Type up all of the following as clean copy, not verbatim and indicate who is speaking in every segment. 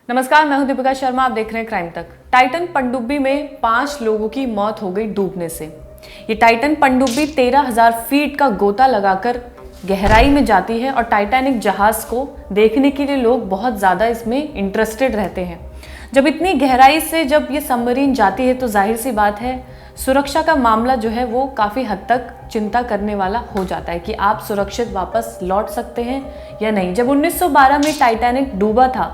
Speaker 1: नमस्कार, मैं हूं दीपिका शर्मा। आप देख रहे हैं क्राइम तक। टाइटन पनडुब्बी में 5 लोगों की मौत हो गई डूबने से। ये टाइटन पनडुब्बी 13,000 फीट का गोता लगाकर गहराई में जाती है और टाइटैनिक जहाज को देखने के लिए लोग बहुत ज़्यादा इसमें इंटरेस्टेड रहते हैं। जब इतनी गहराई से जब ये सबमरीन जाती है तो जाहिर सी बात है सुरक्षा का मामला जो है वो काफ़ी हद तक चिंता करने वाला हो जाता है कि आप सुरक्षित वापस लौट सकते हैं या नहीं। जब 1912 में टाइटैनिक डूबा था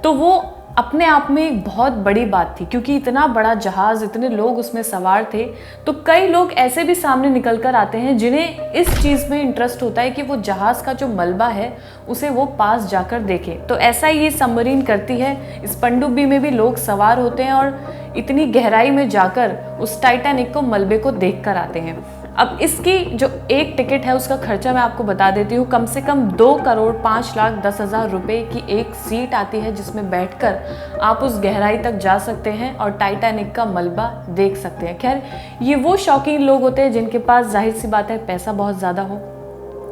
Speaker 1: तो वो अपने आप में एक बहुत बड़ी बात थी, क्योंकि इतना बड़ा जहाज, इतने लोग उसमें सवार थे। तो कई लोग ऐसे भी सामने निकल कर आते हैं जिन्हें इस चीज़ में इंटरेस्ट होता है कि वो जहाज़ का जो मलबा है उसे वो पास जाकर देखें। तो ऐसा ही ये सबमरीन करती है। इस पनडुब्बी में भी लोग सवार होते हैं और इतनी गहराई में जाकर उस टाइटैनिक को मलबे को देख कर आते हैं। अब इसकी जो एक टिकट है उसका खर्चा मैं आपको बता देती हूँ। कम से कम 2,05,10,000 रुपये की एक सीट आती है जिसमें बैठकर आप उस गहराई तक जा सकते हैं और टाइटैनिक का मलबा देख सकते हैं। खैर, ये वो शौकीन लोग होते हैं जिनके पास जाहिर सी बात है पैसा बहुत ज़्यादा हो।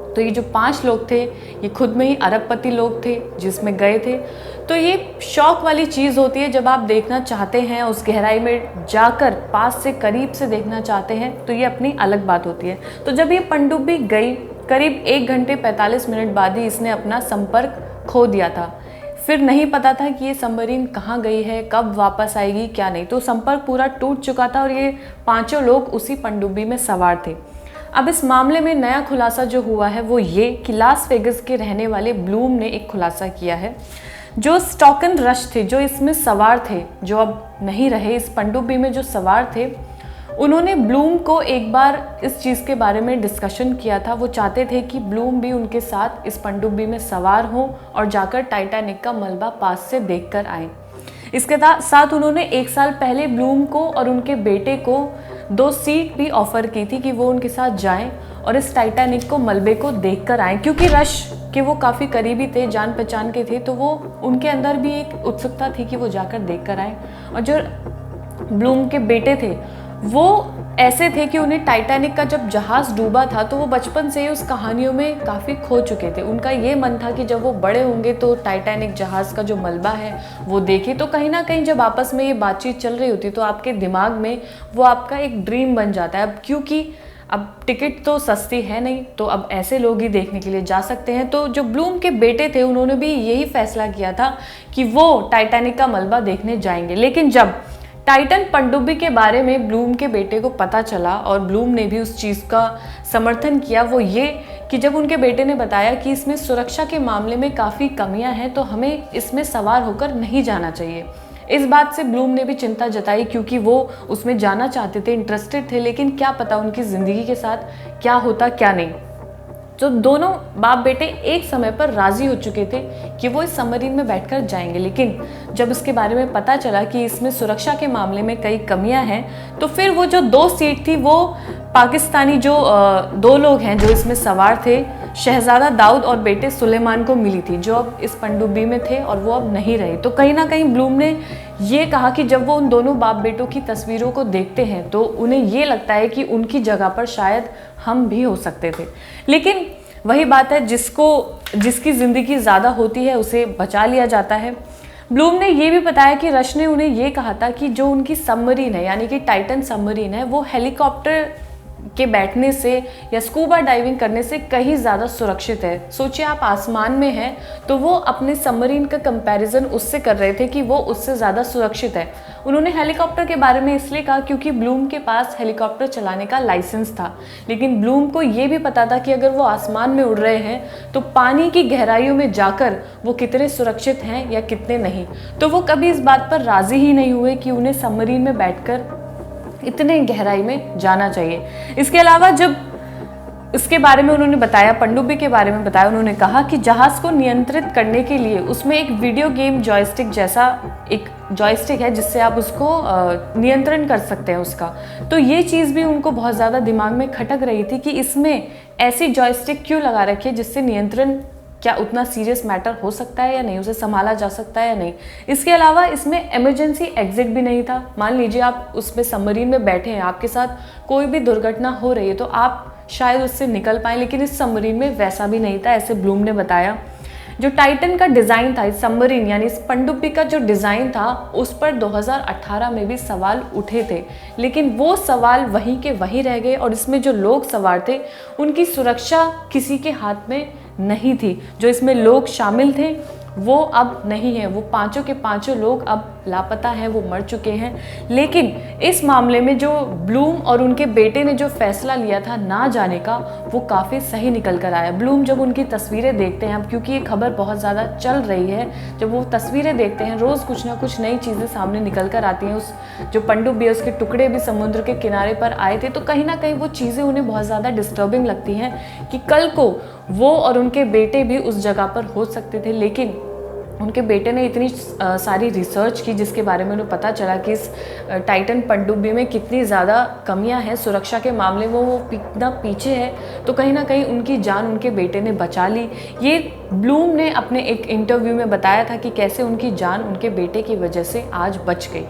Speaker 1: तो ये जो 5 लोग थे ये खुद में ही अरबपति लोग थे जिसमें गए थे। तो ये शौक वाली चीज़ होती है, जब आप देखना चाहते हैं उस गहराई में जाकर पास से करीब से देखना चाहते हैं तो ये अपनी अलग बात होती है। तो जब ये पनडुब्बी गई करीब 1 घंटे 45 मिनट बाद ही इसने अपना संपर्क खो दिया था। फिर नहीं पता था कि ये सबमरीन कहाँ गई है, कब वापस आएगी, क्या नहीं। तो संपर्क पूरा टूट चुका था और ये 5 लोग उसी पनडुब्बी में सवार थे। अब इस मामले में नया खुलासा जो हुआ है वो ये कि लास वेगस के रहने वाले ब्लूम ने एक खुलासा किया है। जो स्टॉकन रश थे, जो इसमें सवार थे, जो अब नहीं रहे, इस पनडुब्बी में जो सवार थे, उन्होंने ब्लूम को एक बार इस चीज़ के बारे में डिस्कशन किया था। वो चाहते थे कि ब्लूम भी उनके साथ इस पनडुब्बी में सवार हों और जाकर टाइटैनिक का मलबा पास से देख कर आएँ। इसके साथ उन्होंने 1 साल पहले ब्लूम को और उनके बेटे को 2 सीट भी ऑफर की थी कि वो उनके साथ जाएं और इस टाइटैनिक को मलबे को देख कर आएँ। क्योंकि रश के वो काफ़ी करीबी थे, जान पहचान के थे, तो वो उनके अंदर भी एक उत्सुकता थी कि वो जाकर देख कर आएँ। और जो ब्लूम के बेटे थे वो ऐसे थे कि उन्हें टाइटैनिक का जब जहाज़ डूबा था तो वो बचपन से ही उस कहानियों में काफ़ी खो चुके थे। उनका ये मन था कि जब वो बड़े होंगे तो टाइटैनिक जहाज़ का जो मलबा है वो देखें। तो कहीं ना कहीं जब आपस में ये बातचीत चल रही होती तो आपके दिमाग में वो आपका एक ड्रीम बन जाता है। अब क्योंकि अब टिकट तो सस्ती है नहीं, तो अब ऐसे लोग ही देखने के लिए जा सकते हैं। तो जो ब्लूम के बेटे थे उन्होंने भी यही फैसला किया था कि वो टाइटैनिक का मलबा देखने जाएंगे। लेकिन जब टाइटन पनडुब्बी के बारे में ब्लूम के बेटे को पता चला और ब्लूम ने भी उस चीज़ का समर्थन किया, वो ये कि जब उनके बेटे ने बताया कि इसमें सुरक्षा के मामले में काफ़ी कमियां हैं तो हमें इसमें सवार होकर नहीं जाना चाहिए। इस बात से ब्लूम ने भी चिंता जताई, क्योंकि वो उसमें जाना चाहते थे, इंटरेस्टेड थे, लेकिन क्या पता उनकी ज़िंदगी के साथ क्या होता क्या नहीं। तो दोनों बाप बेटे एक समय पर राजी हो चुके थे कि वो इस सबमरीन में बैठकर जाएंगे। लेकिन जब इसके बारे में पता चला कि इसमें सुरक्षा के मामले में कई कमियां हैं तो फिर वो जो 2 सीट थी वो पाकिस्तानी जो 2 लोग हैं जो इसमें सवार थे, शहजादा दाऊद और बेटे सुलेमान को मिली थी, जो अब इस पनडुब्बी में थे और वो अब नहीं रहे। तो कहीं ना कहीं ब्लूम ने ये कहा कि जब वो उन दोनों बाप बेटों की तस्वीरों को देखते हैं तो उन्हें ये लगता है कि उनकी जगह पर शायद हम भी हो सकते थे। लेकिन वही बात है, जिसकी ज़िंदगी ज़्यादा होती है उसे बचा लिया जाता है। ब्लूम ने ये भी बताया कि रश ने उन्हें ये कहा था कि जो उनकी सबमरीन है, यानी कि टाइटन सबमरीन है, वो हेलीकॉप्टर के बैठने से या स्कूबा डाइविंग करने से कहीं ज़्यादा सुरक्षित है। सोचिए, आप आसमान में हैं तो वो अपने सबमरीन का कंपैरिजन उससे कर रहे थे कि वो उससे ज़्यादा सुरक्षित है। उन्होंने हेलीकॉप्टर के बारे में इसलिए कहा क्योंकि ब्लूम के पास हेलीकॉप्टर चलाने का लाइसेंस था। लेकिन ब्लूम को ये भी पता था कि अगर वो आसमान में उड़ रहे हैं तो पानी की गहराइयों में जाकर वो कितने सुरक्षित हैं या कितने नहीं। तो वो कभी इस बात पर राज़ी ही नहीं हुए कि उन्हें सबमरीन में बैठकर इतने गहराई में जाना चाहिए। इसके अलावा जब इसके बारे में उन्होंने बताया, पनडुब्बी के बारे में बताया, उन्होंने कहा कि जहाज़ को नियंत्रित करने के लिए उसमें एक वीडियो गेम जॉयस्टिक जैसा एक जॉयस्टिक है जिससे आप उसको नियंत्रण कर सकते हैं उसका। तो ये चीज़ भी उनको बहुत ज़्यादा दिमाग में खटक रही थी कि इसमें ऐसी जॉयस्टिक क्यों लगा रखी है जिससे नियंत्रण, क्या उतना सीरियस मैटर हो सकता है या नहीं, उसे संभाला जा सकता है या नहीं। इसके अलावा इसमें इमरजेंसी एग्जिट भी नहीं था। मान लीजिए आप उसमें सबमरीन में बैठे हैं, आपके साथ कोई भी दुर्घटना हो रही है तो आप शायद उससे निकल पाएँ, लेकिन इस सबमरीन में वैसा भी नहीं था, ऐसे ब्लूम ने बताया। जो टाइटन का डिज़ाइन था, इस सबमरीन यानी इस पनडुब्बी का जो डिज़ाइन था, उस पर 2018 में भी सवाल उठे थे, लेकिन वो सवाल वहीं के वहीं रह गए और इसमें जो लोग सवार थे उनकी सुरक्षा किसी के हाथ में नहीं थी। जो इसमें लोग शामिल थे वो अब नहीं है, वो पांचों के पांचों लोग अब लापता हैं, वो मर चुके हैं। लेकिन इस मामले में जो ब्लूम और उनके बेटे ने जो फैसला लिया था ना जाने का, वो काफ़ी सही निकल कर आया। ब्लूम जब उनकी तस्वीरें देखते हैं, अब क्योंकि ये खबर बहुत ज़्यादा चल रही है, जब वो तस्वीरें देखते हैं, रोज़ कुछ ना कुछ नई चीज़ें सामने निकल कर आती हैं। उस जो पनडुब्बी है उसके टुकड़े भी समुद्र के किनारे पर आए थे, तो कहीं ना कहीं वो चीज़ें उन्हें बहुत ज़्यादा डिस्टर्बिंग लगती हैं कि कल को वो और उनके बेटे भी उस जगह पर हो सकते थे। लेकिन उनके बेटे ने इतनी सारी रिसर्च की जिसके बारे में उन्हें पता चला कि इस टाइटन पनडुब्बी में कितनी ज़्यादा कमियां हैं, सुरक्षा के मामले में वो कितना पीछे है, तो कहीं ना कहीं उनकी जान उनके बेटे ने बचा ली। ये ब्लूम ने अपने एक इंटरव्यू में बताया था कि कैसे उनकी जान उनके बेटे की वजह से आज बच गई।